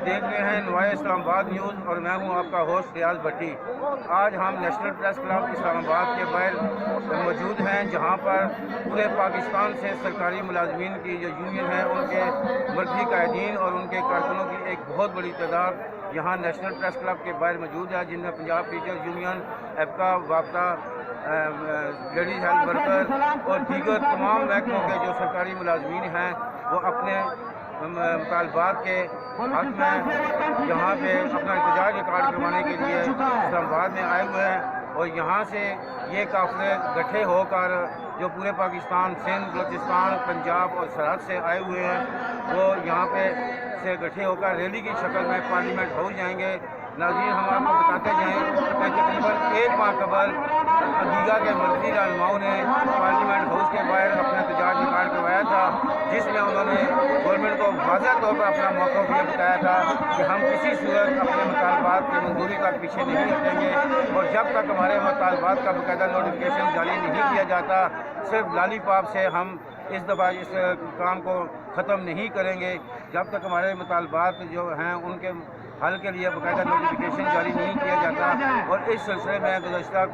آپ دیکھ رہے ہیں نوائے اسلام آباد نیوز اور میں ہوں آپ کا ہوسٹ ریاض بھٹی۔ آج ہم نیشنل پریس کلب اسلام آباد کے باہر موجود ہیں، جہاں پر پورے پاکستان سے سرکاری ملازمین کی جو یونین ہے ان کے مرکزی قائدین اور ان کے کارکنوں کی ایک بہت بڑی تعداد یہاں نیشنل پریس کلب کے باہر موجود ہے، جن میں پنجاب ٹیچرز یونین، ایپکا، وابطہ، لیڈیز ہیلتھ ورکر اور دیگر تمام محکموں کے جو سرکاری ملازمین ہیں وہ اپنے مطالبات کے حق میں یہاں پہ اپنا احتجاج ریکارڈ کروانے کے لیے اسلام آباد میں آئے ہوئے ہیں، اور یہاں سے یہ قافلے گٹھے ہو کر جو پورے پاکستان، سندھ، بلوچستان، پنجاب اور سرحد سے آئے ہوئے ہیں وہ یہاں پہ سے گٹھے ہو کر ریلی کی شکل میں پارلیمنٹ ہاؤس جائیں گے۔ ناظرین، ہم آپ کو بتاتے جائیں کہ تقریباً ایک ماہ قبل عقیقہ کے مرکزی رہنماؤں نے پارلیمنٹ ہاؤس کے باہر اپنا احتجاج ریکارڈ کروایا تھا، جس میں انہوں نے گورنمنٹ کو واضح طور پر اپنا موقف یہ بتایا تھا کہ ہم کسی صورت اپنے مطالبات کی منظوری تک پیچھے نہیں ہٹیں گے، اور جب تک ہمارے مطالبات کا باقاعدہ نوٹیفکیشن جاری نہیں کیا جاتا، صرف لالی پاپ سے ہم اس دفعہ اس کام کو ختم نہیں کریں گے۔ جب تک ہمارے مطالبات جو ہیں ان کے حل کے لیے باقاعدہ نوٹیفکیشن جاری نہیں کیا جاتا، اور اس سلسلے میں گزشتہ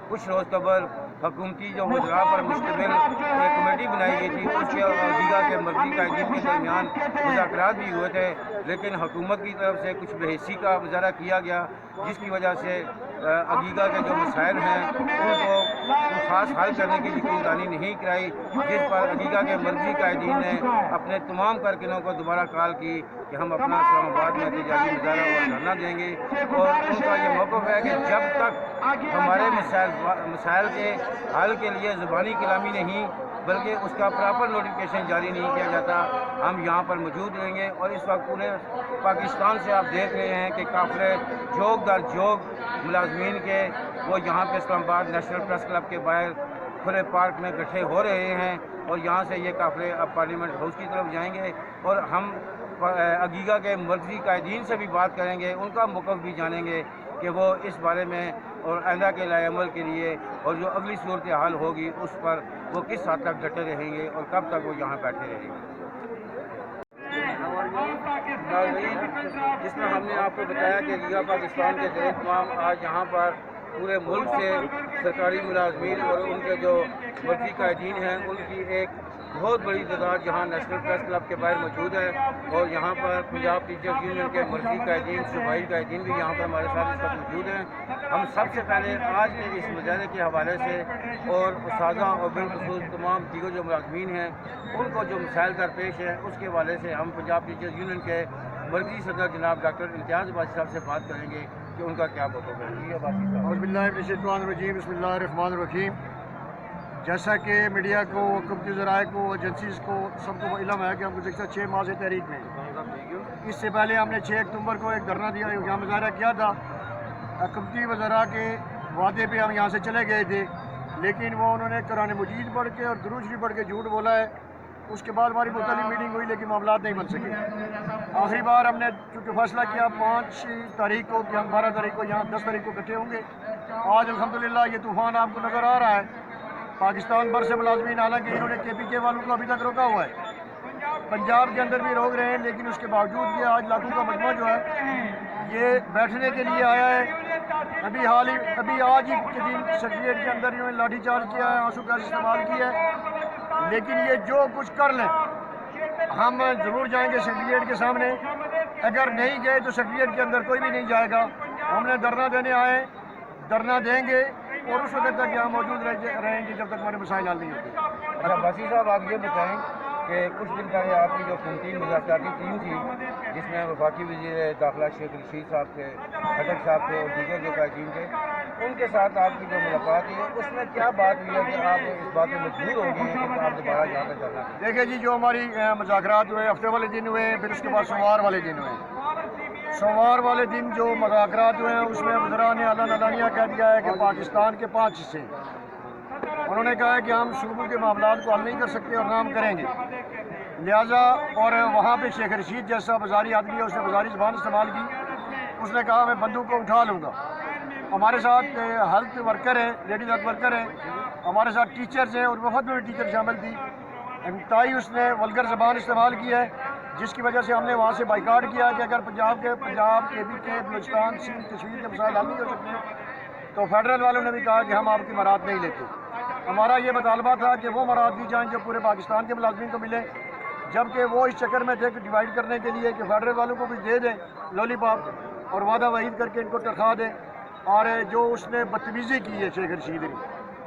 کچھ روز قبل حکومتی جو وزراء پر مشتمل ایک کمیٹی بنائی گئی تھی، اس کے عقیقہ کے مرکزی قائدین کے درمیان مذاکرات بھی ہوئے تھے، لیکن حکومت کی طرف سے کچھ بے حسی کا مظاہرہ کیا گیا، جس کی وجہ سے عقیقہ کے جو مسائل ہیں ان کو خاص حل کرنے کی یقین دہانی نہیں کرائی، جس پر عقیقہ کے مرکزی قائدین نے اپنے تمام کارکنوں کو دوبارہ کال کی کہ ہم اپنا اسلام آباد میں احتجاجی مظاہرہ اور دھرنا دیں گے، اور ان کا یہ موقف ہے کہ جب تک ہمارے مسائل کے حل کے لیے زبانی کلامی نہیں بلکہ اس کا پراپر نوٹیفکیشن جاری نہیں کیا جاتا، ہم یہاں پر موجود رہیں گے۔ اور اس وقت پورے پاکستان سے آپ دیکھ رہے ہیں کہ قافلے جوگ در جوگ ملازمین کے وہ یہاں پہ اسلام آباد نیشنل پریس کلب کے باہر کھلے پارک میں اکٹھے ہو رہے ہیں، اور یہاں سے یہ قافلے اب پارلیمنٹ ہاؤس کی طرف جائیں گے، اور ہم عقیقہ کے مرکزی قائدین سے بھی بات کریں گے، ان کا موقف بھی جانیں گے کہ وہ اس بارے میں اور آئندہ کے لائے عمل کے لیے اور جو اگلی صورتحال ہوگی اس پر وہ کس حد تک ڈٹے رہیں گے اور کب تک وہ یہاں بیٹھے رہیں گے۔ ناظرین، جس میں ہم نے آپ کو بتایا کہ عقیقہ پاکستان کے زیر اہتمام آج یہاں پر پورے ملک سے سرکاری ملازمین اور ان کے جو مرکزی قائدین ہیں ان کی ایک بہت بڑی تعداد یہاں نیشنل پریس کلب کے باہر موجود ہے، اور یہاں پر پنجاب ٹیچرز یونین کے مرکزی قائدین، صوبائی قائدین بھی یہاں پر ہمارے ساتھ اس وقت موجود ہیں۔ ہم سب سے پہلے آج کے اس مظاہرے کے حوالے سے اور اساتذہ اور بالخصوص تمام دیگر جو ملازمین ہیں ان کو جو مسائل درپیش ہیں اس کے حوالے سے ہم پنجاب ٹیچرز یونین کے مرکزی صدر جناب ڈاکٹر امتیاز عباسی صاحب سے بات کریں گے کہ ان کا کیا موقف ہے۔ جی عباسی صاحب۔ اعوذ باللہ من الشیطان الرجیم، بسم اللہ الرحمن الرحیم۔ جیسا کہ میڈیا کو، حکومتی ذرائع کو، ایجنسیز کو سب کو علم ہے کہ ہم گزشتہ 6 ماہ سے تحریک میں ہیں۔ اس سے پہلے ہم نے 6 اکتوبر کو ایک دھرنا دیا، یہاں مظاہرہ کیا تھا۔ حکومتی وزراء کے وعدے پہ ہم یہاں سے چلے گئے تھے، لیکن وہ انہوں نے قرآن مجید پڑھ کے اور درود شریف پڑھ کے جھوٹ بولا ہے۔ اس کے بعد ہماری مختلف میٹنگ ہوئی لیکن معاملات نہیں بن سکے۔ آخری بار ہم نے چونکہ فیصلہ کیا 5 تاریخ کو کہ ہم 12 تاریخ کو یہاں 10 تاریخ کو اکٹھے ہوں گے۔ آج الحمدللہ یہ طوفان آپ کو نظر آ رہا ہے۔ پاکستان بھر سے ملازمین، حالانکہ انہوں نے KPK والوں کو ابھی تک روکا ہوا ہے، پنجاب کے اندر بھی روک رہے ہیں، لیکن اس کے باوجود یہ آج لاکھوں کا مجمع جو ہے یہ بیٹھنے کے لیے آیا ہے۔ ابھی آج ہی کے دن سیکریٹریٹ کے اندر انہوں نے لاٹھی چارج کیا ہے، آنسو گیس استعمال کیا ہے، لیکن یہ جو کچھ کر لیں ہم ضرور جائیں گے سیکریٹریٹ کے سامنے۔ اگر نہیں گئے تو سیکریٹریٹ کے اندر کوئی بھی نہیں جائے گا۔ ہم نے دھرنا دینے آئے، دھرنا دیں گے اور اس وقت تک یہاں موجود رہیں گے جب تک ہمارے مسائل حل نہیں ہوتے۔ اچھا عباسی صاحب، آپ یہ بتائیں کہ کچھ دن پہلے آپ کی جو خواتین مذاکراتی ٹیم تھی جس میں وفاقی وزیر داخلہ شیخ رشید صاحب تھے، خٹک صاحب تھے اور دیگر جو قائدین تھے، ان کے ساتھ آپ کی جو ملاقات ہوئی ہے اس میں کیا بات ہوئی ہے کہ آپ اس بات میں مجبور ہو گئے ہیں کہ آپ دوبارہ یہاں پہ جانا ہے؟ دیکھیں جی، جو ہماری مذاکرات ہوئے ہفتے والے دن ہوئے، پھر اس کے بعد سوموار والے دن ہوئے۔ سوموار والے دن جو مذاکرات ہوئے ہیں اس میں وزراء نے علانیہ کہہ دیا ہے کہ پاکستان کے 5 حصے، انہوں نے کہا ہے کہ ہم صوبوں کے معاملات کو حل نہیں کر سکتے اور نہ ہم کریں گے، لہٰذا اور وہاں پہ شیخ رشید جیسا بازاری آدمی ہے، اس نے بازاری زبان استعمال کی، اس نے کہا میں بندوق کو اٹھا لوں گا۔ ہمارے ساتھ ہیلتھ ورکر ہیں، لیڈیز ہیلتھ ورکر ہیں، ہمارے ساتھ ٹیچرز ہیں اور وفد میں ٹیچر شامل تھی۔ انتہائی اس نے ولگر زبان استعمال کی ہے جس کی وجہ سے ہم نے وہاں سے بائیکاٹ کیا کہ اگر پنجاب کے پی کے بلوچستان سندھ کشمیر کے مسائل حل نہیں ہو سکتے تو فیڈرل والوں نے بھی کہا کہ ہم آپ کی مراعات نہیں لیتے. ہمارا یہ مطالبہ تھا کہ وہ مراعات دی جائیں جو پورے پاکستان کے ملازمین کو ملے، جبکہ وہ اس چکر میں تھے کہ ڈیوائڈ کرنے کے لیے کہ فیڈرل والوں کو کچھ دے دیں لولی پاپ اور وعدہ وعید کر کے ان کو تنخواہ دیں. اور جو اس نے بدتمیزی کی ہے شیخ رشید نے،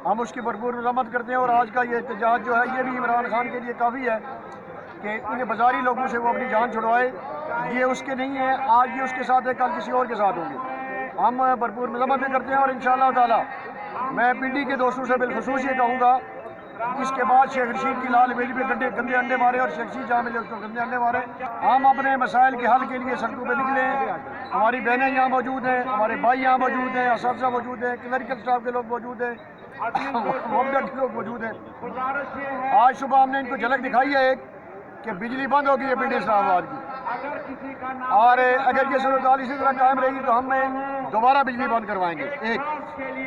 ہم اس کی بھرپور مذمت کرتے ہیں. اور آج کا یہ احتجاج جو ہے یہ بھی عمران خان کے لیے کافی ہے کہ انہیں بازاری لوگوں سے وہ اپنی جان چھڑوائے. یہ اس کے نہیں ہیں، آج یہ اس کے ساتھ ہے، کل کسی اور کے ساتھ ہوں گے. ہم بھرپور مذمت بھی کرتے ہیں اور انشاءاللہ تعالی میں پی ڈی کے دوستوں سے بالخصوص یہ کہوں گا اس کے بعد شیخ رشید کی لال بیلی پہ گندے انڈے مارے اور شیخ رشید جہاں ملے اس کو گندے انڈے مارے. ہم اپنے مسائل کے حل کے لیے سڑکوں پہ نکلیں. ہماری بہنیں یہاں موجود ہیں، ہمارے بھائی یہاں موجود ہیں، اساتذہ موجود ہیں، کلریکل اسٹاف کے لوگ موجود ہیں، محمد کے لوگ موجود ہیں. آج صبح ہم نے ان کو جھلک دکھائی ہے ایک کہ بجلی بند ہو گئی ہے پنڈی اسلام آباد کی، اور اگر یہ صورتحال اسی طرح قائم رہے گی تو ہم دوبارہ بجلی بند کروائیں گے. ایک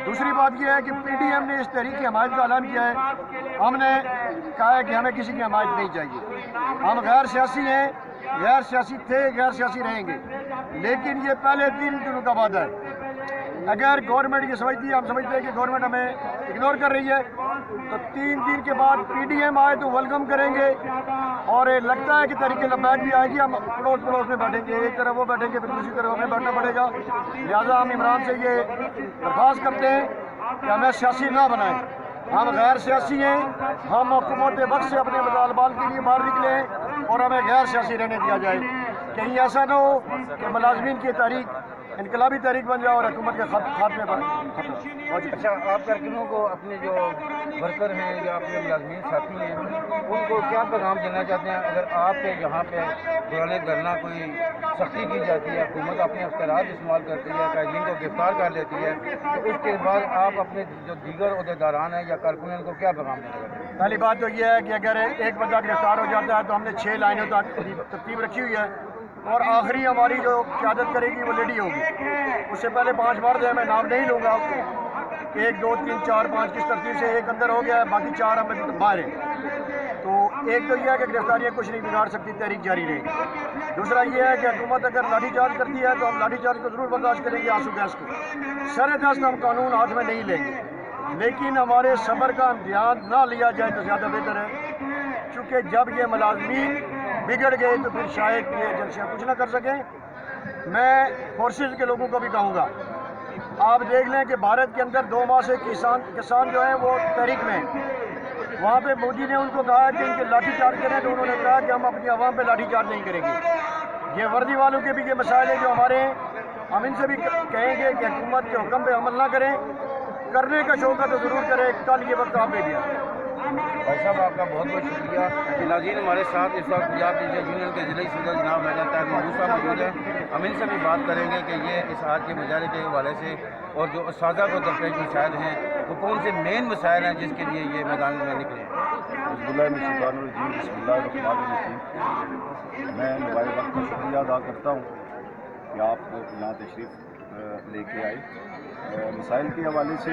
دوسری بات یہ ہے کہ پی ڈی ایم نے اس تحریک کی حمایت کا اعلان کیا ہے. ہم نے کہا ہے کہ ہمیں کسی کی حمایت نہیں چاہیے. ہم غیر سیاسی ہیں، غیر سیاسی تھے، غیر سیاسی رہیں گے، لیکن یہ پہلے 3 دنوں کا وعدہ ہے. اگر گورنمنٹ یہ سمجھتی ہے، ہم سمجھتے ہیں کہ گورنمنٹ ہمیں اگنور کر رہی ہے، تو 3 دن کے بعد پی ڈی ایم آئے تو ویلکم کریں گے. اور لگتا ہے کہ تحریک لبیک بھی آئے گی، ہم پڑوس میں بیٹھیں گے، ایک طرف وہ بیٹھیں گے پھر دوسری طرف ہمیں بیٹھنا پڑے گا. لہٰذا ہم عمران سے یہ درخواست کرتے ہیں کہ ہمیں سیاسی نہ بنائیں. ہم غیر سیاسی ہیں، ہم حکومت وقت سے اپنے مطالبات کے لیے باہر نکلیں اور ہمیں غیر سیاسی رہنے دیا جائے. کہیں ایسا نہ ہو کہ ملازمین کی تحریک انقلابی تحریک بن جائے اور حکومت کے خاتمے پر. اچھا، آپ کارکنوں کو اپنے جو ورکر ہیں یا اپنے ملازمین ساتھی ہیں ان کو کیا پیغام دینا چاہتے ہیں؟ اگر آپ کے یہاں پہ دوران دھرنا کوئی سختی کی جاتی ہے، حکومت اپنے اختیارات استعمال کرتی ہے، قائدین کو گرفتار کر لیتی ہے، تو اس کے بعد آپ اپنے جو دیگر عہدیداران ہیں یا کارکن ہیں ان کو کیا پیغام دینا چاہتے ہیں؟ پہلی بات تو یہ ہے کہ اگر ایک بندہ گرفتار ہو جاتا ہے تو ہم نے 6 لائنوں تک ترتیب رکھی ہوئی ہے، اور آخری ہماری جو قیادت کرے گی وہ لیڈی ہوگی. اس سے پہلے 5 مرد ہیں، میں نام نہیں لوں گا. 1 2 3 4 5 کس ترتیب سے ایک اندر ہو گیا ہے، باقی 4 ہم ابھی باہر ہیں. تو ایک تو یہ ہے کہ گرفتاریاں کچھ نہیں بگاڑ سکتی، تحریک جاری رہے گی. دوسرا یہ ہے کہ حکومت اگر لاٹھی چارج کرتی ہے تو ہم لاٹھی چارج کو ضرور برداشت کریں گے. آنسو گیس کو سر دست ہم قانون ہاتھ میں نہیں لیں گے، لیکن ہمارے صبر کا امتحان نہ لیا جائے تو زیادہ بہتر ہے. چونکہ جب یہ ملازمین بگڑ گئے تو پھر شاید یہ ایجنسیاں کچھ نہ کر سکیں. میں فورسز کے لوگوں کو بھی کہوں گا، آپ دیکھ لیں کہ بھارت کے اندر 2 ماہ سے کسان جو ہیں وہ تحریک میں ہیں. وہاں پہ مودی نے ان کو کہا کہ ان کے لاٹھی چارج کریں تو انہوں نے کہا کہ ہم اپنی عوام پہ لاٹھی چارج نہیں کریں گے. یہ وردی والوں کے بھی یہ مسائل ہیں جو ہمارے ہیں، ہم ان سے بھی کہیں گے کہ حکومت کے حکم پہ عمل نہ کریں. کرنے کا شوق ہے تو ضرور کریں، کل یہ وقت آپ پہ بھی ہے. بھائی صاحب آپ کا بہت بہت شکریہ. ناظرین، ہمارے ساتھ اس وقت پنجاب ٹیچرز یونین کے ضلعی صدر جناب میجر طاہر محمود صاحب موجود ہیں. ہم ان سے بھی بات کریں گے کہ یہ اس آج کے مظاہرے کے حوالے سے اور جو اساتذہ کو درپیش مسائل ہیں وہ کون سے مین مسائل ہیں جس کے لیے یہ میدان میں نکلے ہیں. بسم اللہ الرحمن الرحیم. میں موبائل وقت کا شکریہ ادا کرتا ہوں کہ آپ یہاں تشریف لے کے آئے. مسائل کے حوالے سے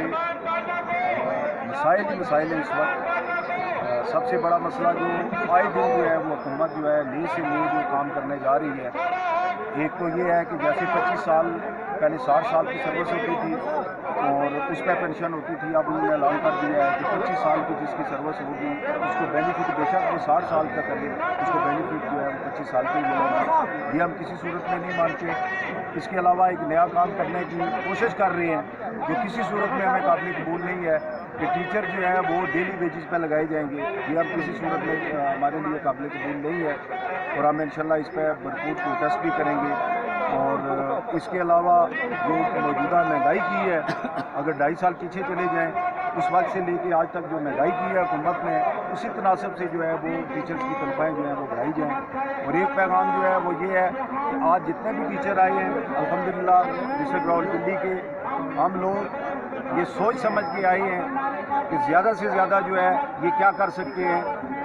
مسائل ہیں اس وقت. سب سے بڑا مسئلہ جو آئے دن جو ہے وہ حکومت جو ہے نئی سے نئی جو کام کرنے جا رہی ہے. ایک تو یہ ہے کہ جیسے 25 سال پہلے 60 سال کی سروس ہوتی تھی اور اس پہ پینشن ہوتی تھی، اب انہوں نے اعلان کر دیا ہے کہ 25 سال کی جس کی سروس ہوگی اس کو بینیفٹ بے شک وہ 60 سال کا کرے، اس کو بینیفٹ جو ہے وہ 25 سال کے ملے گا. یہ ہم کسی صورت میں نہیں مانتے. اس کے علاوہ ایک نیا کام کرنے کی کوشش کر رہے ہیں جو کسی صورت میں ہمیں قابل قبول نہیں ہے کہ ٹیچر جو ہے وہ ڈیلی ویجز پہ لگائے جائیں گے. یہ ہم کسی صورت میں ہمارے لیے قابل قبول نہیں ہے اور ہم انشاءاللہ اس پہ بھرپور پروٹیسٹ بھی کریں گے. اور اس کے علاوہ جو موجودہ مہنگائی کی ہے، اگر 2.5 سال پیچھے چلے جائیں اس وقت سے لے کے آج تک جو مہنگائی کی ہے حکومت نے، اسی تناسب سے جو ہے وہ ٹیچرز کی تنخواہیں جو ہیں وہ بڑھائی جائیں. اور ایک پیغام جو ہے وہ یہ ہے کہ آج جتنے بھی ٹیچر آئے ہیں الحمدللہ ڈسٹرکٹ راولپنڈی کے، ہم لوگ یہ سوچ سمجھ کے آئے ہیں کہ زیادہ سے زیادہ جو ہے یہ کیا کر سکتے ہیں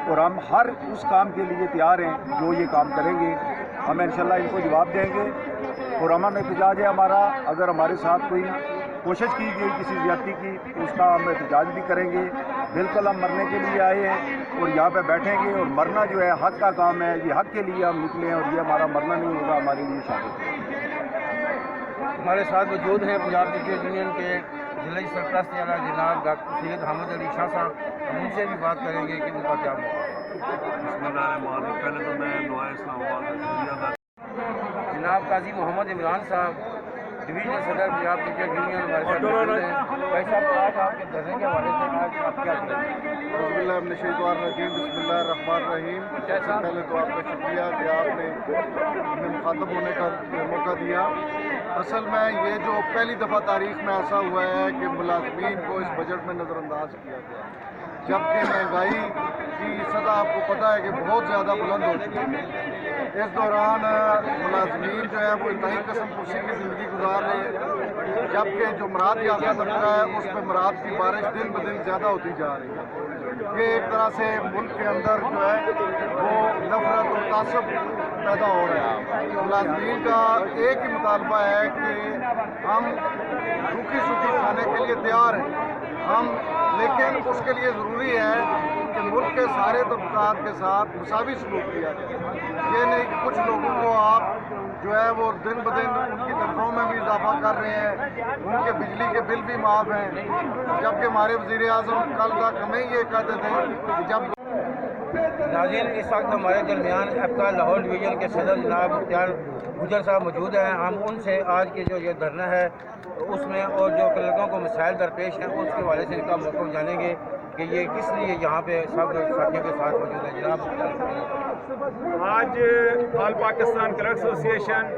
اور ہم ہر اس کام کے لیے تیار ہیں جو یہ کام کریں گے. ہم انشاءاللہ ان کو جواب دیں گے اور امن احتجاج ہے ہمارا. اگر ہمارے ساتھ کوئی کوشش کی گئی کسی زیادتی کی تو اس کا ہم احتجاج بھی کریں گے. بالکل ہم مرنے کے لیے آئے ہیں اور یہاں پہ بیٹھیں گے، اور مرنا جو ہے حق کا کام ہے، یہ حق کے لیے ہم نکلے ہیں، اور یہ ہمارا مرنا نہیں ہوگا، ہمارے لیے شامل ہے۔ ہمارے ساتھ موجود ہیں پنجاب ٹیچرز یونین کے ضلعی سرپرست اعلیٰ جناب ڈاکٹر سید حامد علی شاہ صاحب، ہم ان سے بھی بات کریں گے کہ ان کا کیا موقع ہے۔ بسم اللہ الرحمن الرحیم۔ پہلے تو میں دعائے اسلام آباد کا شکریہ ادا جناب قاضی محمد عمران صاحب، ڈویژنل صدر پنجاب ٹیچرز یونین ہمارے ساتھ موجود ہیں۔ بھائی صاحب، آج آپ کے دھرنے کے حوالے سے آج آپ کیا کہیں گے؟ بسم اللہ من الشیطان الرجیم، بسم اللہ الرحمن الرحیم۔ سب سے پہلے تو آپ کا شکریہ کہ آپ نے ہمیں مخاطب ہونے کا موقع دیا۔ اصل میں یہ جو پہلی دفعہ تاریخ میں ایسا ہوا ہے کہ ملازمین کو اس بجٹ میں نظر انداز کیا گیا، جبکہ مہنگائی کی سطح آپ کو پتہ ہے کہ بہت زیادہ بلند ہو چکی ہے۔ اس دوران ملازمین جو ہے وہ انتہائی قسم خوشی کی زندگی گزار رہے ہیں، جبکہ جو مراد یافتہ طبقہ ہے اس پہ مراد کی بارش دن بدن زیادہ ہوتی جا رہی ہے۔ یہ ایک طرح سے ملک کے اندر جو ہے وہ نفرت اور تعصب پیدا ہو رہا ہے۔ ملازمین کا ایک ہی مطالبہ ہے کہ ہم روکھی سوکھی کھانے کے لیے تیار ہیں لیکن اس کے لیے ضروری ہے کہ ملک کے سارے طبقات کے ساتھ مساوی سلوک کیا جائے۔ یہ نہیں کہ کچھ لوگوں کو آپ جو ہے وہ دن بدن ان کی تنخواہوں میں بھی اضافہ کر رہے ہیں، ان کے بجلی کے بل بھی معاف ہیں، جبکہ ہمارے وزیر اعظم کل تک ہمیں یہ کہتے تھے کہ جب ناظرین، اس وقت ہمارے درمیان ابقا لاہور ڈویژن کے صدر جناب اختیار گجر صاحب موجود ہیں۔ ہم ان سے آج کی جو یہ دھرنا ہے اس میں اور جو کلرکوں کو مسائل درپیش ہیں اس کے حوالے سے ان کا موقف جانیں گے کہ یہ کس لیے یہاں پہ سب ساتھیوں کے ساتھ موجود ہیں۔ جناب، آج آل پاکستان کلرک ایسوسی ایشن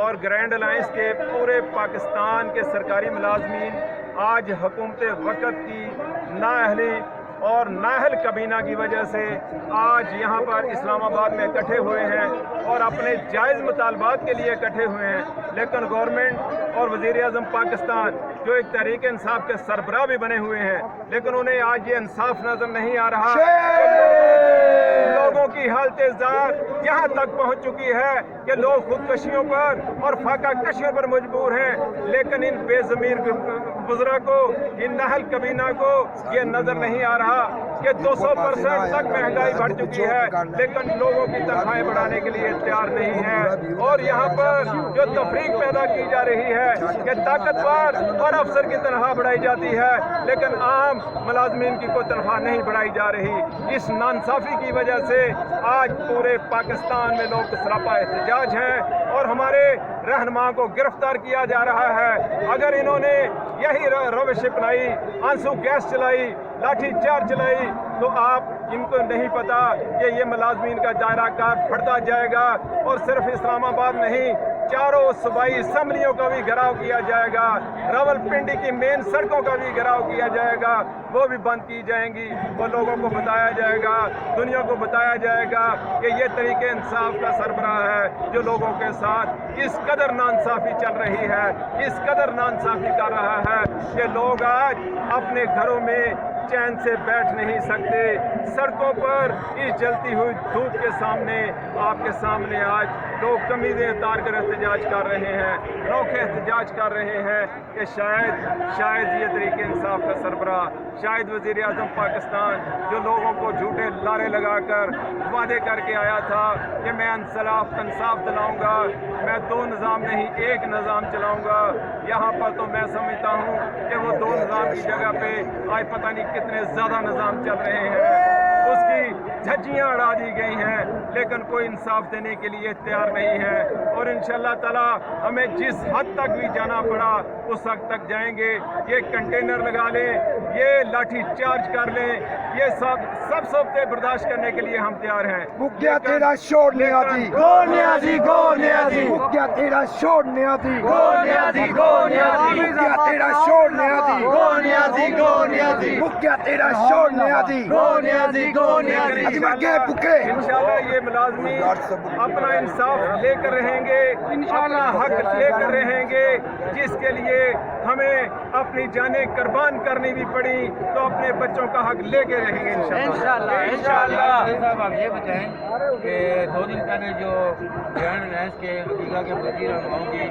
اور گرینڈ الائنس کے پورے پاکستان کے سرکاری ملازمین آج حکومت وقت کی نااہلی اور نااہل کابینہ کی وجہ سے آج یہاں پر اسلام آباد میں اکٹھے ہوئے ہیں اور اپنے جائز مطالبات کے لیے اکٹھے ہوئے ہیں، لیکن گورنمنٹ اور وزیر اعظم پاکستان جو ایک تحریک انصاف کے سربراہ بھی بنے ہوئے ہیں، لیکن انہیں آج یہ انصاف نظر نہیں آ رہا۔ لوگوں کی حالت زار یہاں تک پہنچ چکی ہے کہ لوگ خودکشیوں پر اور فاقہ کشیوں پر مجبور ہیں، لیکن ان بے ضمیر وزراء کو، ان نااہل کابینہ کو یہ نظر نہیں آ رہا کہ 200% تک مہنگائی بڑھ چکی ہے، لیکن لوگوں کی تنخواہیں بڑھانے کے لیے تیار نہیں ہے۔ اور یہاں پر جو تفریق پیدا کی جا رہی ہے کہ طاقتور اور افسر کی تنخواہ بڑھائی جاتی ہے لیکن عام ملازمین کی کوئی تنخواہ نہیں بڑھائی جا رہی۔ اس ناانصافی کی وجہ سے آج پورے پاکستان میں لوگ سراپا احتجاج ہیں اور ہمارے رہنما کو گرفتار کیا جا رہا ہے۔ اگر انہوں نے یہی روش اپنائی، آنسو گیس چلائی، لاٹھی چارج چلائی، تو آپ ان کو نہیں پتا کہ یہ ملازمین کا دائرہ کار بڑھتا جائے گا اور صرف اسلام آباد نہیں، چاروں صوبائی اسمبلیوں کا بھی گھراؤ کیا جائے گا، راولپنڈی کی مین سڑکوں کا بھی گھراؤ کیا جائے گا، وہ بھی بند کی جائیں گی۔ وہ لوگوں کو بتایا جائے گا، دنیا کو بتایا جائے گا کہ یہ طریقے انصاف کا سربراہ ہے جو لوگوں کے ساتھ اس قدر ناانصافی چل رہی ہے، اس قدر ناانصافی کر رہا ہے کہ لوگ آج اپنے گھروں میں چین سے بیٹھ نہیں سکتے۔ سڑکوں پر اس جلتی ہوئی دھوپ کے سامنے، آپ کے سامنے آج لوگ قمیضیں اتار کر احتجاج کر رہے ہیں، نوکھے احتجاج کر رہے ہیں کہ شاید یہ طریقے انصاف کا سربراہ، شاید وزیر اعظم پاکستان جو لوگوں کو جھوٹے لارے لگا کر وعدے کر کے آیا تھا کہ میں انصاف دلاؤں گا، میں 2 نظام نہیں 1 نظام چلاؤں گا، یہاں پر تو میں سمجھتا ہوں کہ وہ 2 نظام کی جگہ پہ آج پتہ نہیں کتنے زیادہ نظام چل رہے ہیں۔ اس کی جھجیاں اڑا دی گئی ہیں لیکن کوئی انصاف دینے کے لیے تیار نہیں ہے، اور انشاءاللہ تعالی ہمیں جس حد تک بھی جانا پڑا اس حد تک جائیں گے۔ یہ کنٹینر لگا لیں، یہ لاٹھی چارج کر لیں، یہ سب صورتیں برداشت کرنے کے لیے ہم تیار ہیں۔ بکیا تیرا شور نیازی، گو نیازی، گو نیازی، بکیا تیرا شور نیازی، گو نیازی، گو نیازی، بکیا تیرا شور نیازی، گو نیازی، گو نیازی، بکیا تیرا شور نیازی، گو نیازی، گو نیازی، انشاءاللہ یہ ملازمین اپنا انصاف لے کر رہیں گے، اپنا حق لے کر رہیں گے، جس کے لیے ہمیں اپنی جانیں قربان کرنی بھی پڑی تو اپنے بچوں کا حق لے کے رہیں گے انشاءاللہ۔ صاحب آپ یہ بتائیں کہ 2 دن پہلے جو گرینڈ الائنس کے عقیدہ کے وزیر رہنماؤں کی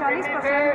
40%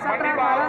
17-18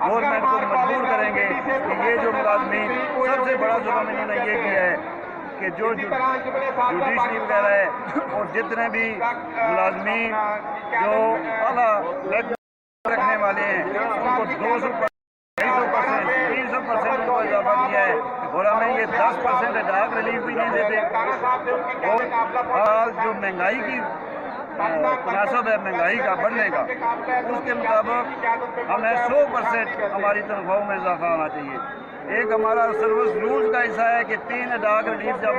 گورنمنٹ کو مجبور کریں گے کہ یہ جو ملازمین سب سے بڑا ظلم انہوں نے یہ کیا ہے کہ جو جوڈیشری وغیرہ ہے اور جتنے بھی ملازمین جو اعلیٰ رکھنے والے ہیں ان کو 200% 300% کو اضافہ کیا ہے اور ہمیں یہ 10% ڈاک ریلیف بھی نہیں دیتے اور حال جو مہنگائی کی تناسب ہے مہنگائی کا بڑھنے کا اس کے مطابق ہمیں 100% ہماری تنخواہوں میں اضافہ ہونا چاہیے. ایک ہمارا سروس رولز کا حصہ ہے کہ 3 ڈاک ریلیف جب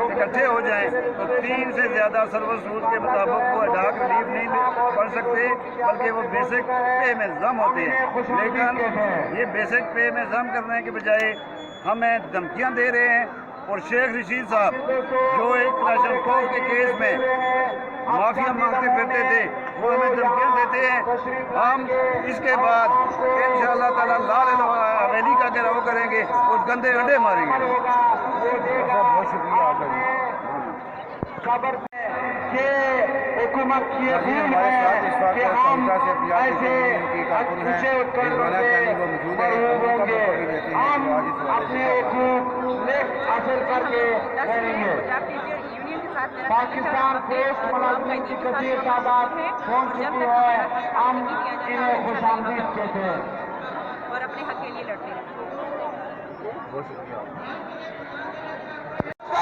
اکٹھے ہو جائیں تو 3 سے زیادہ سروس رولز کے مطابق وہ ڈاک ریلیف نہیں بڑھ سکتے بلکہ وہ بیسک پے میں ضم ہوتے ہیں. لیکن یہ بیسک پے میں ضم کرنے کے بجائے ہمیں دھمکیاں دے رہے ہیں اور شیخ رشید صاحب جو ایک نیشنل کورٹ کے کیس میں معافیا مانگتے پھرتے تھے وہ ہمیں دھمکیاں دیتے ہیں. ہم اس کے بعد انشاءاللہ تعالیٰ لال حویلی کا گھیراؤ کریں گے اور گندے انڈے ماریں گے. بہت شکریہ آپ کا. حکومت کی ہمارے ساتھ اس وقت کانگریس سے پنجاب کی کارکن ہیں رضوانہ چانی وہ موجود ہے. ان کا موقع بھی دیتے ہیں جو آج اس اپنے حقوق حاصل کر کے رہیں گے. پاکستان پوسٹ ملازمین کی کثیر تعداد پہنچ چکی ہے. ہم انہیں خوش آمدید کہتے ہیں اور اپنے حق کے لیے لڑتے ہیں. بہت شکریہ.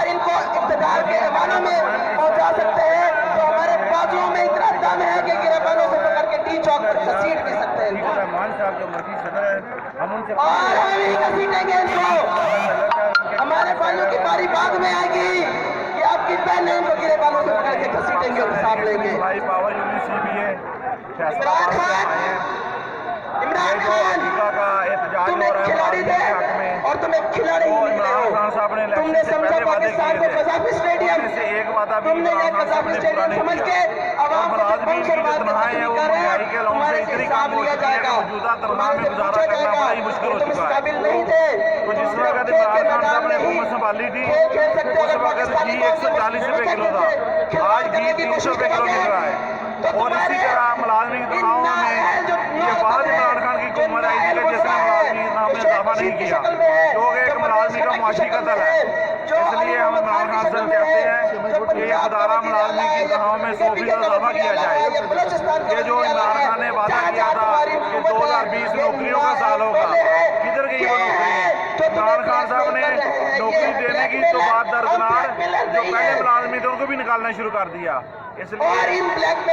ان کو اقتدار کے ایوانوں میں پہنچا سکتے ہیں تو ہمارے بازوؤں میں اتنا دم ہے کہ گربانوں سے پکڑ کے ٹی چوک پر گھسیٹ بھی سکتے ہیں. رحمان صاحب جو مرکزی صدر ہے ہم ان سے اور ہم ہی گھسیٹیں گے ان کو. ہمارے بھائیوں کی باری بعد میں آئے گی کہ آپ کی بہنیں ان کو گربانوں سے پکڑ کے گھسیٹیں گے اور حساب لیں گے. پاور یونٹ سی بھی ہے عمران خان تم ایک کھلاڑی تھے اور تم ایک کھلاڑی ہی نکلے ہو. تم نے سمجھا پاکستان کو قذافی اسٹیڈیم, تم نے یہ قذافی اسٹیڈیم سمجھ کے عوام کو پنچ اور بات میں تبدیل کر رہے ہیں. تمہارے سے حساب لیا جائے گا, تمہارے سے پوچھا جائے گا تم اس قابل نہیں تھے. جس وقت عمران خان صاحب نے حکومت سنبھالی تھی اس وقت گھی 140 روپے کلو تھا, آج گھی 300 روپے کلو مل رہا ہے. اور اسی طرح ملازمین کی تنخواہوں میں یہ بعد عمران خان کی حکومت آئی تھی جس نے ملازمین نے اضافہ نہیں کیا کیونکہ ایک ملازمی کا معاشی قتل ہے. اس لیے ہم عمران خان سے کہتے ہیں کہ یہ ادارہ ملازمین کی تنخواہوں میں 100% اضافہ کیا جائے. یہ جو عمران خان نے وعدہ کیا تھا کہ 2020 نوکریوں کا سال ہوگا, کدھر گئی وہ نوکری؟ عمران خان صاحب نے نوکری دینے کی تو بات درکنار جو پہلے ملازمین تھے ان کو بھی نکالنا شروع کر دیا. اس لیے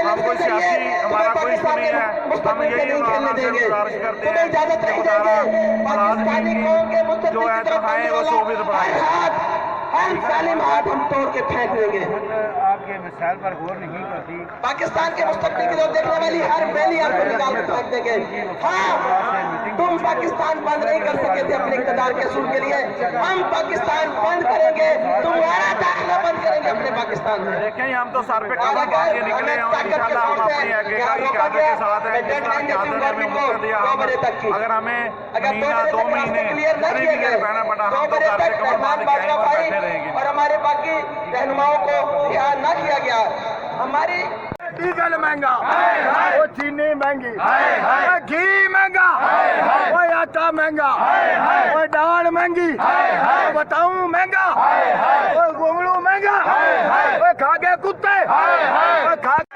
ہم کوئی سیاسی ہمارا کوئی ایشو نہیں ہے. ہم یہی عمران خان سے گزارش کرتے ہیں کہ ادارہ ملازمین کی جو ہے تنخواہیں وہ 100% بڑھائیں. ہم ظالم ہاتھ ہم توڑ کے پھینک دیں گے. آپ کے مسائل پر غور نہیں کرتی. پاکستان کے مستقبل کی طرف دیکھنے والی ہر ویلی آپ کو نکال کے پھینک دیں گے. ہاں تم پاکستان بند نہیں کر سکے تھے اپنے اقتدار کے اصول کے لیے, ہم پاکستان بند کریں گے, تمہارا داخلہ بند کریں گے اپنے پاکستان میں. دیکھیں ہم تو سر پہ کمر باندھ کے نکلے ہیں اور انشاءاللہ ہم اپنی حقیقت کی قیادت کے ساتھ ہیں. جس طرح قیادت نے ہمیں موقع دیا, اگر ہمیں مہینہ 2 مہینے جتنے بھی گھر بہنا پڑا ہم تو گھر سے کمر باندھ کے یہیں پر بیٹھے رہیں گے. اور ہمارے باقی رہنماؤں کو دھیان نہ کیا گیا. ہماری ڈیزل مہنگا, وہ چینی مہنگی, وہ گھی مہنگا, وہ آٹا مہنگا, وہ دال مہنگی, وہ بتاؤں مہنگا, وہ گھنگرو مہنگا, وہ کھاگے کتے, وہ کھاگے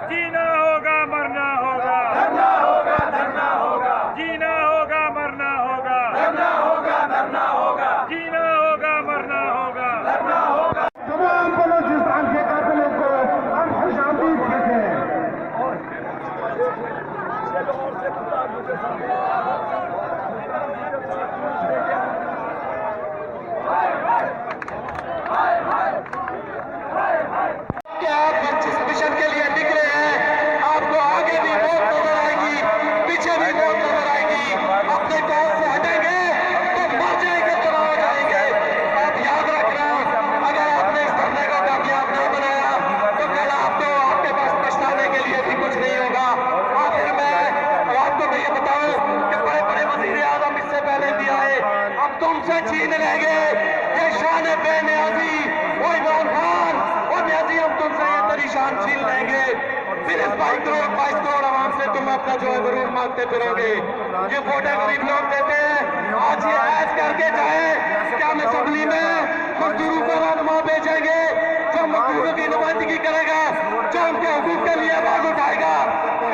جینا ہوگا مرنا ہوگا, جینا ہوگا مرنا ہوگا, جینا لیں گے. یہ شان بے نیازی وہ عمران خان اور نیازی ہم تم سے یہ تری شان چھین لیں گے. پھر اس 22 کروڑ عوام سے تم اپنا جو ہے غرور مانگتے پھرو گے. یہ ووٹیں غریب لوگ دیتے ہیں. آج یہ عہد کر کے جائیں کہ ہم اسمبلی میں مزدوروں کو رہنما بھیجیں گے جو مزدوروں کی نمائندگی کرے گا, جو ان کے حقوق کے لیے آواز اٹھائے گا.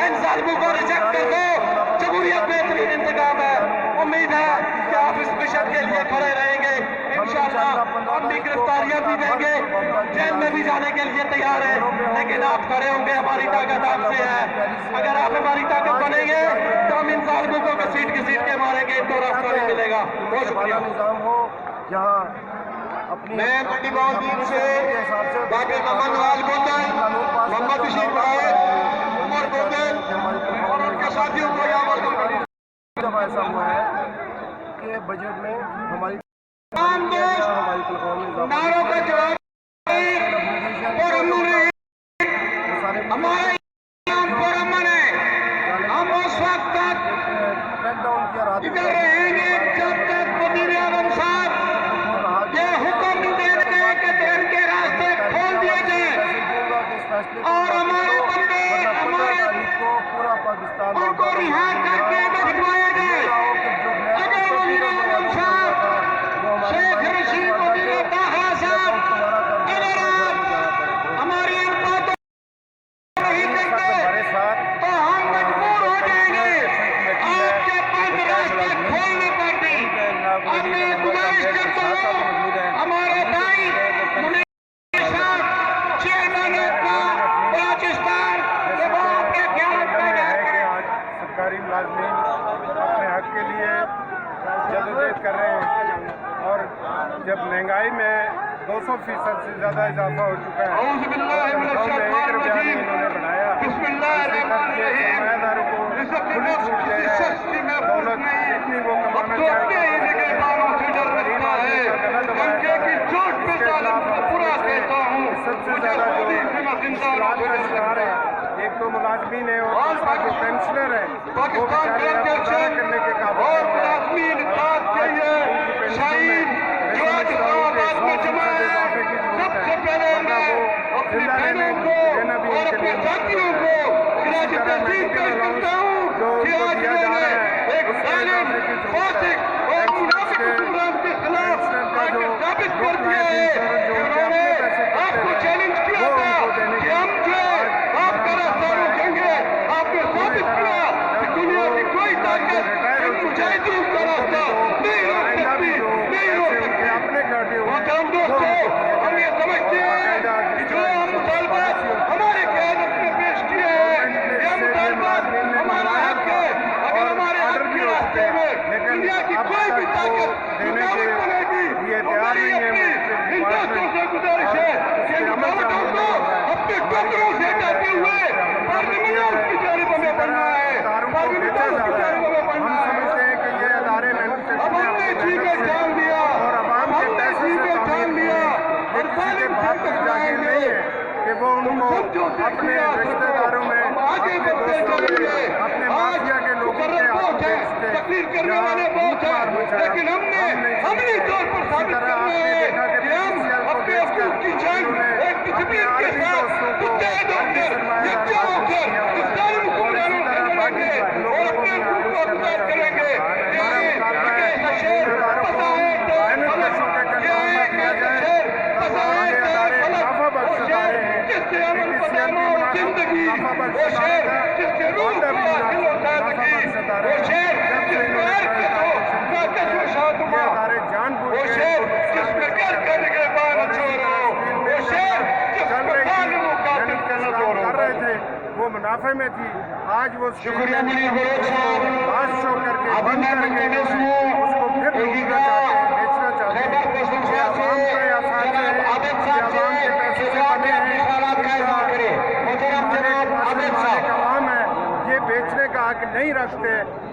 ان ظالموں کو ریجیکٹ کر دو. جمہوریت بہترین انتخاب ہے. امید ہے کہ آپ اس مشن کے لیے کھڑے رہیں گے. انشاءاللہ ہم بھی گرفتاریاں بھی دیں گے, جیل میں بھی جانے کے لیے تیار ہیں, لیکن آپ کھڑے ہوں گے. ہماری طاقت آپ سے ہے. اگر آپ ہماری طاقت بنیں گے تو ہم ان ظالموں کو گھسیٹ کے ماریں گے. ان کو راستہ نہیں ملے گا. بہت شکریہ. نظام ہو جہاں اپنی میں منڈی باؤدین سے ڈاکٹر محمد نواز بوتل, محمد بشیر بھائی, عمر بوتل اور ان کے ساتھیوں کو یہاں پر دفعہ ایسا ہوا ہے کہ بجٹ میں ہماری تمام دوست نعروں کا جواب اور انہوں نے ہمارا اسلام پر امن ہے. ہم اس وقت تک ادھر رہیں گے جب تک وزیر اعظم صاحب یہ حکم دیں گے کہ ٹرین کے راستے کھول دیے جائیں اور ہمارے بندے ہمارے ان کو رہا کر کے بھجوایا جائے. اگر وزیر اعظم صاحب شیخ رشید وزیر داخلہ صاحب اگر آپ ہماری ان باتوں نہیں کرتے تو ہم مجبور ہو جائیں گے آپ کے بند راستے کھولنے پر بھی. اب میں گزارش کرتا ہوں ہمارے بھائی منیر صاحب چیئرمین بلوچستان یہ وہ آپ کے خیال میں سرکاری ملازمین اپنے حق کے لیے جدوجہد کر رہے ہیں اور جب مہنگائی میں 200% سے زیادہ اضافہ ہو چکا ہے, انہوں نے 1 روپیہ نہیں انہوں نے بڑھایا. سرمایہ داروں کو کھلی چھوٹ دے رہے ہیں. دولت جتنی وہ کمانا چاہتے ہیں غریب آدمی کا گلا دبایا جا رہا ہے. اس کے خلاف سب سے زیادہ جو مشکلات کا شکار ہے ایک تو ملازمین ہے اور دوسرا جو پینشنر ہے وہ بیچارے اب گزارا کرنے کے قابل نہیں ہے. وہ ان کو اپنے رشتہ داروں میں اپنے دوستوں میں اپنے مافیا کے لوگوں کے ہاتھوں بیچتے جہاں بھوک مار مچایا. اسی طرح آپ نے دیکھا کہ پولیسیال کو بیچ کر انہوں نے اپنے عالمی دوستوں کو عالمی سرمایہ داروں کو کیا ہوا ہے. اور اسی طرح باقی لوگوں کو بھی ناراض کرنا چاہتے ہیں. ہمارا مطالبہ ہے کہ اداروں کو محنت کشوں کے کنٹرول میں کیا جائے تب ہمارے ادارے منافع بخش ادارے ہیں. پولیسیال بھی منافع بخش ادارے تھا, واٹا بھی منافع بخش ادارے ہیں. جب سے انہوں نے یہ ادارے جان بوجھ کے کر رہے تھے وہ منافع میں تھی. آج وہ بات شو کر کے بند کر کے اس کو پھر بیچنا چاہتے ہیں. یہ عوام کا احساس ہے کہ عوام کے پیسے سے بنے ہیں, عوام ہے, یہ بیچنے کا حق نہیں رکھتے.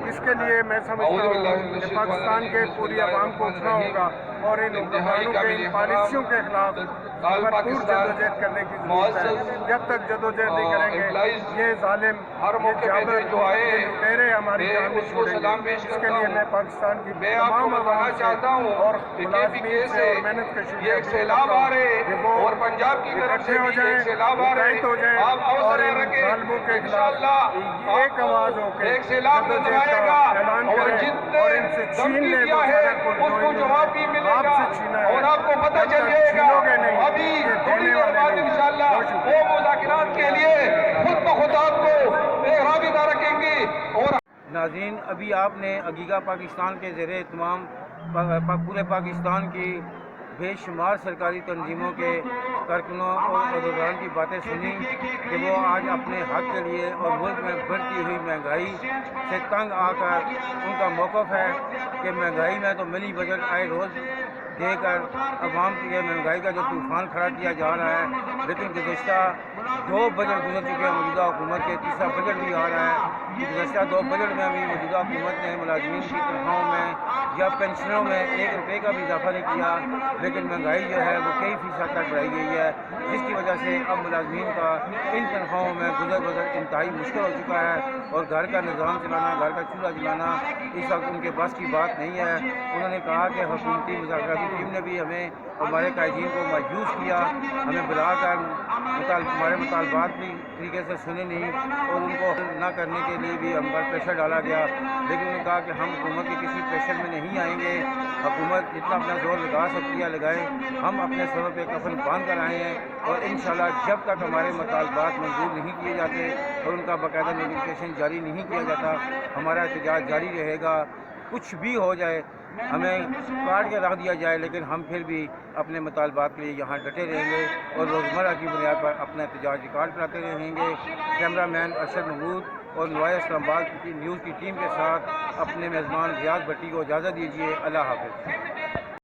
اس کے لیے میں سمجھتا ہوں کہ پاکستان کے پوری عوام کو اٹھنا ہوگا. اور ان حکمرانوں کے ان پالیسیوں کے خلاف بھرپور جدوجہد کرنے کی ضرورت ہے. جب تک جدوجہد نہیں کریں گے یہ ظالم یہ جابر یہ لٹیرے ہماری جان نہیں چھوڑیں گے. اس کے لیے میں پاکستان کی تمام عوام سے اور ملازمین سے اور محنت کشوں کہ وہ اکٹھے ہو جائیں, متحد ہو جائیں اور ان ظالموں کے خلاف ایک آواز ہو کے جدوجہد کا اعلان کریں اور ان سے چھین لیں وہ سارا کچھ جو آپ سے چھینا ہے. اور آپ کو پتہ چل جائے گا ابھی تھوڑی دیر بعد انشاءاللہ وہ مذاکرات کے لیے خود بخود آپ کو ایک رابطہ رکھیں گے. اور ناظرین, ابھی آپ نے عقیقہ پاکستان کے زیر اہتمام پورے پاکستان کی بے شمار سرکاری تنظیموں کے کارکنوں اور عہدیداروں کی باتیں سنی کہ وہ آج اپنے حق کے لیے اور ملک میں بڑھتی ہوئی مہنگائی سے تنگ آ کر ان کا موقف ہے کہ مہنگائی میں تو منی بجٹ آئے روز دے کر عوام کی مہنگائی کا جو طوفان کھڑا کیا جا رہا ہے, لیکن گزشتہ 2 بجٹ گزر چکے ہیں موجودہ حکومت کے, تیسرا بجٹ بھی آ رہا ہے. گزشتہ 2 بجٹ میں بھی موجودہ حکومت نے ملازمین کی تنخواہوں میں یا پینشنوں میں 1 روپے کا بھی اضافہ نہیں کیا, لیکن مہنگائی جو ہے وہ کئی فیصد تک بڑھائی گئی ہے, جس کی وجہ سے اب ملازمین کا ان تنخواہوں میں گزر بسر انتہائی مشکل ہو چکا ہے اور گھر کا نظام چلانا, گھر کا چولہا جلانا اس وقت ان کے بس کی بات نہیں ہے. انہوں نے کہا کہ حکومتی مذاکراتی ٹیم نے بھی ہمیں ہمارے قائدین کو مایوس کیا, ہمیں بلا کر ہمارے مطالبات بھی طریقے سے سنے نہیں اور ان کو نہ کرنے کے لیے بھی ہم پر پریشر ڈالا گیا. لیکن انہوں نے کہا کہ ہم حکومت کے کسی پریشر میں نہیں آئیں گے, حکومت جتنا اپنا زور لگا سکتی ہے لگائیں, ہم اپنے سروں پہ کفن باندھ کر آئے ہیں اور انشاءاللہ جب تک ہمارے مطالبات منظور نہیں کیے جاتے اور ان کا باقاعدہ نوٹیفیکیشن جاری نہیں کیا جاتا ہمارا احتجاج جاری رہے گا. کچھ بھی ہو جائے, ہمیں کاٹ کے رکھ دیا جائے, لیکن ہم پھر بھی اپنے مطالبات کے لیے یہاں ڈٹے رہیں گے اور روزمرہ کی بنیاد پر اپنا احتجاج ریکارڈ کراتے رہیں گے. کیمرہ مین ارشد محمود اور نوائے اسلام آباد کی نیوز کی ٹیم کے ساتھ اپنے میزبان ریاض بھٹی کو اجازت دیجیے. اللہ حافظ.